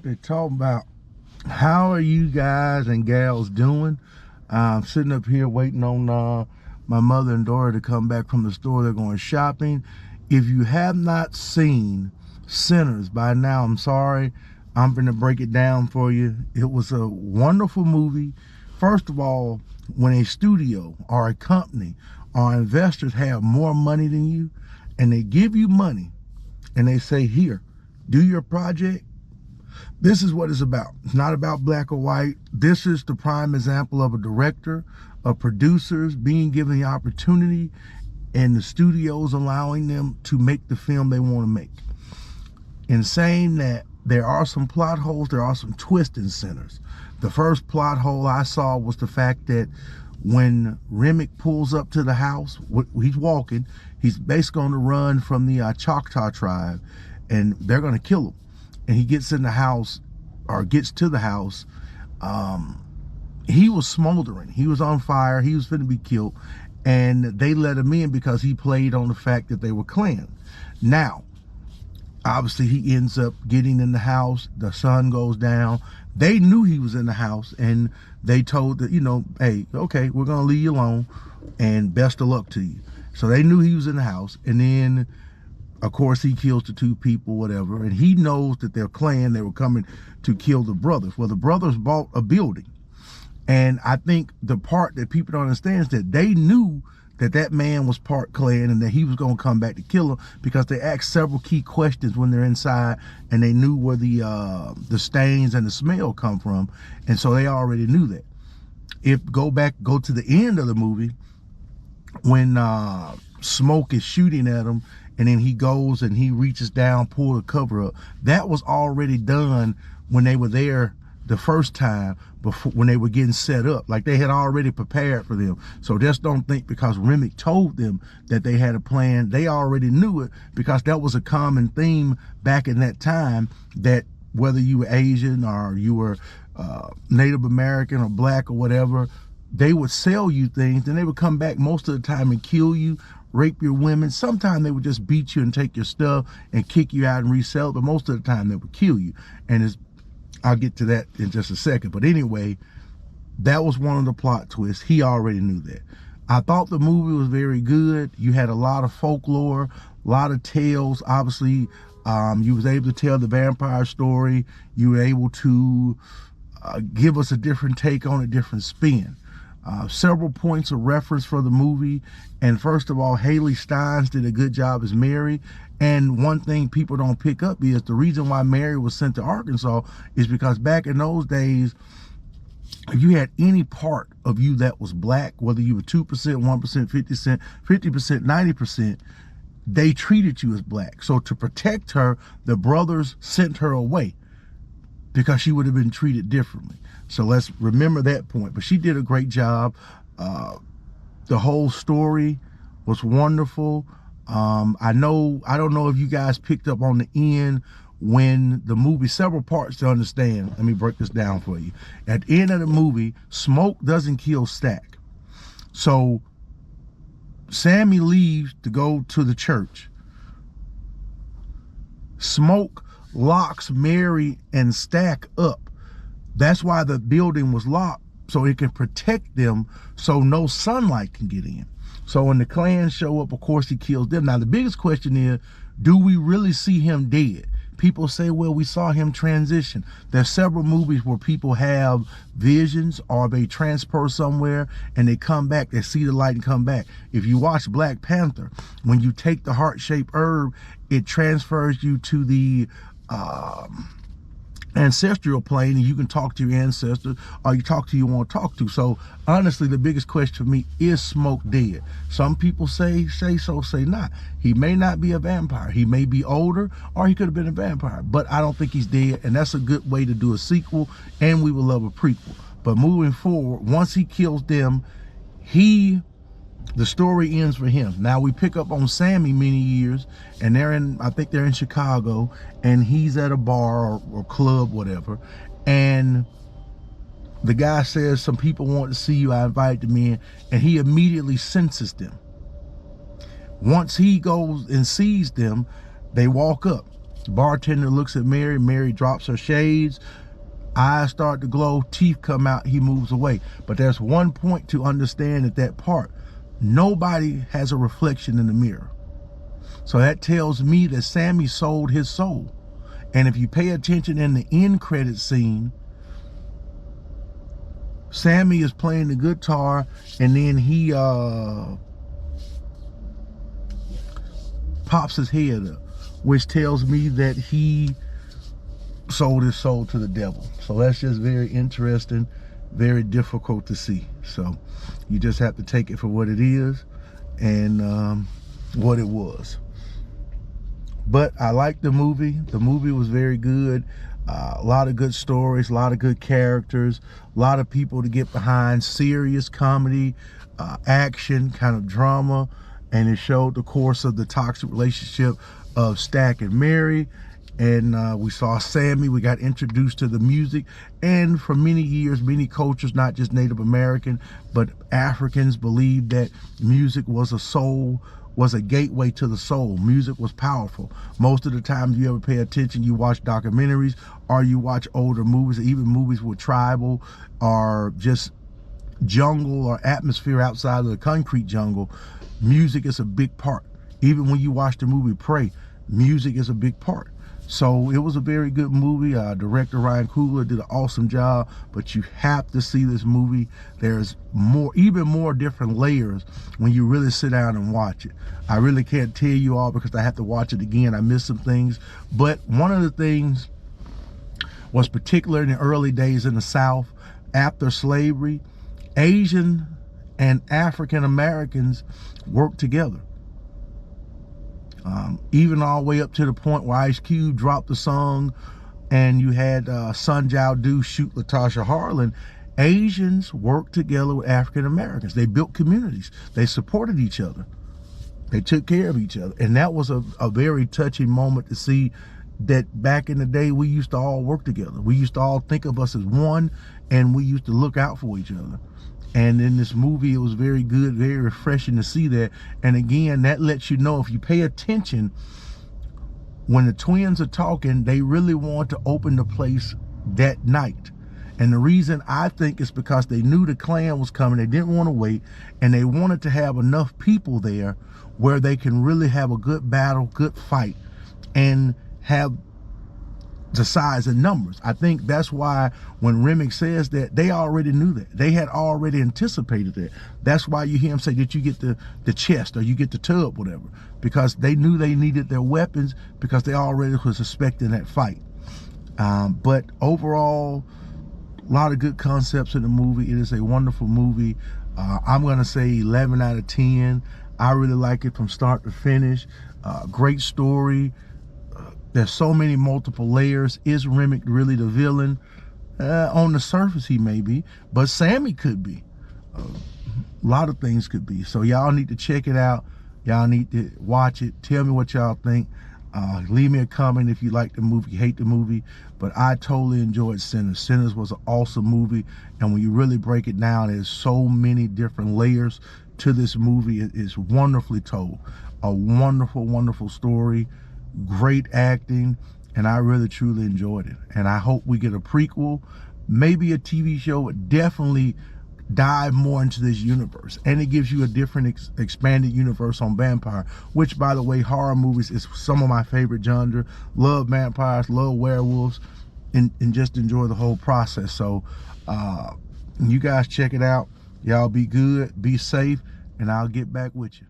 what they talking about. How are you guys and gals doing? I'm sitting up here waiting on my mother and daughter to come back from the store. They're going shopping. If you have not seen Sinners by now, I'm sorry. I'm going to break it down for you. It was a wonderful movie. First of all, when a studio or a company or investors have more money than you and they give you money and they say, here, do your project, this is what it's about. It's not about black or white. This is the prime example of a director, of producers being given the opportunity and the studios allowing them to make the film they want to make. In saying that, there are some plot holes, there are some twists in Sinners. The first plot hole I saw was the fact that when Remick pulls up to the house, he's walking, he's basically on the run from the Choctaw tribe, and they're going to kill him. And he gets in the house, or gets to the house, he was smoldering. He was on fire. He was finna be killed. And they let him in because he played on the fact that they were Klan. Now, obviously, he ends up getting in the house. The sun goes down. They knew he was in the house, and they told that, you know, hey, okay, we're going to leave you alone, and best of luck to you. So they knew he was in the house, and then, of course, he kills the two people, whatever, and he knows that they're Klan. They were coming to kill the brothers. Well, the brothers bought a building, and I think the part that people don't understand is that they knew that that man was part Klan and that he was going to come back to kill them, because they asked several key questions when they're inside, and they knew where the stains and the smell come from, and so they already knew that. Go to the end of the movie when Smoke is shooting at him, and then he goes and he reaches down, pull the cover up. That was already done when they were there the first time, before, when they were getting set up. Like, they had already prepared for them. So just don't think because Remick told them that they had a plan. They already knew it, because that was a common theme back in that time, that whether you were Asian or you were Native American or black or whatever, they would sell you things, and they would come back most of the time and kill you, rape your women. Sometimes they would just beat you and take your stuff and kick you out and resell it, but most of the time they would kill you. And I'll get to that in just a second. But anyway, that was one of the plot twists. He already knew that. I thought the movie was very good. You had a lot of folklore, a lot of tales. Obviously, you was able to tell the vampire story. You were able to give us a different take on a different spin. Several points of reference for the movie. And first of all, Hailee Steinfeld did a good job as Mary. And one thing people don't pick up is the reason why Mary was sent to Arkansas is because back in those days, if you had any part of you that was black, whether you were 2%, 1%, 50%, 90%, they treated you as black. So to protect her, the brothers sent her away because she would have been treated differently. So let's remember that point. But she did a great job. The whole story was wonderful. I don't know if you guys picked up on the end when the movie, several parts to understand. Let me break this down for you. At the end of the movie, Smoke doesn't kill Stack. So Sammy leaves to go to the church. Smoke locks Mary and Stack up. That's why the building was locked, so it can protect them so no sunlight can get in. So when the Klan show up, of course, he kills them. Now, the biggest question is, do we really see him dead? People say, well, we saw him transition. There's several movies where people have visions or they transfer somewhere and they come back, they see the light and come back. If you watch Black Panther, when you take the heart-shaped herb, it transfers you to the ancestral plane, and you can talk to your ancestors, or you talk to who you want to talk to. So honestly, the biggest question for me is Smoke dead? Some people say so, say not. He may not be a vampire. He may be older, or he could have been a vampire, but I don't think he's dead, and that's a good way to do a sequel, and we would love a prequel. But moving forward, once he kills them, the story ends for him. Now we pick up on Sammy many years, and I think they're in Chicago, and he's at a bar or club, whatever, and the guy says, some people want to see you, I invited them in, and he immediately senses them. Once he goes and sees them, they walk up. Bartender looks at Mary. Mary drops her shades. Eyes start to glow. Teeth come out. He moves away. But there's one point to understand at that part. Nobody has a reflection in the mirror. So that tells me that Sammy sold his soul. And if you pay attention in the end credit scene, Sammy is playing the guitar, and then he pops his head up, which tells me that he sold his soul to the devil. So that's just very interesting, very difficult to see. So you just have to take it for what it is and what it was. But I liked the movie. The movie was very good. A lot of good stories, a lot of good characters, a lot of people to get behind, serious comedy, action, kind of drama, and it showed the course of the toxic relationship of Stack and Mary. And we saw Sammy. We got introduced to the music, and for many years, many cultures, not just Native American, but Africans, believed that music was a soul, was a gateway to the soul. Music was powerful. Most of the time, if you ever pay attention, you watch documentaries or you watch older movies, even movies with tribal or just jungle or atmosphere outside of the concrete jungle. Music is a big part. Even when you watch the movie Prey, music is a big part. So it was a very good movie. Director Ryan Coogler did an awesome job, but you have to see this movie. There's more, even more different layers when you really sit down and watch it. I really can't tell you all because I have to watch it again. I missed some things, but one of the things was particular in the early days in the South, after slavery, Asian and African Americans worked together. Even all the way up to the point where Ice Cube dropped the song and you had Sun Jiao Do shoot Latasha Harlan. Asians worked together with African Americans. They built communities. They supported each other. They took care of each other. And that was a very touching moment to see that back in the day, we used to all work together. We used to all think of us as one, and we used to look out for each other. And in this movie, it was very good, very refreshing to see that. And again, that lets you know, if you pay attention, when the twins are talking, they really want to open the place that night. And the reason I think is because they knew the Klan was coming. They didn't want to wait, and they wanted to have enough people there where they can really have a good battle, good fight, and have the size and numbers. I think that's why when Remick says that, they already knew that. They had already anticipated that. That's why you hear him say, did you get the chest or you get the tub, whatever, because they knew they needed their weapons because they already was expecting that fight. But overall, a lot of good concepts in the movie. It is a wonderful movie. I'm gonna say 11 out of 10. I really like it from start to finish. Great story. There's so many multiple layers. Is Remick really the villain? On the surface, he may be, but Sammy could be. A lot of things could be. So y'all need to check it out. Y'all need to watch it. Tell me what y'all think. Leave me a comment if you like the movie, hate the movie. But I totally enjoyed Sinners. Sinners was an awesome movie. And when you really break it down, there's so many different layers to this movie. It is wonderfully told. A wonderful, wonderful story. Great acting, and I really truly enjoyed it. And I hope we get a prequel, maybe a TV show. Definitely dive more into this universe, and it gives you a different expanded universe on vampire, which, by the way, horror movies is some of my favorite genre. Love vampires, love werewolves, and just enjoy the whole process. So you guys check it out. Y'all be good, be safe, and I'll get back with you.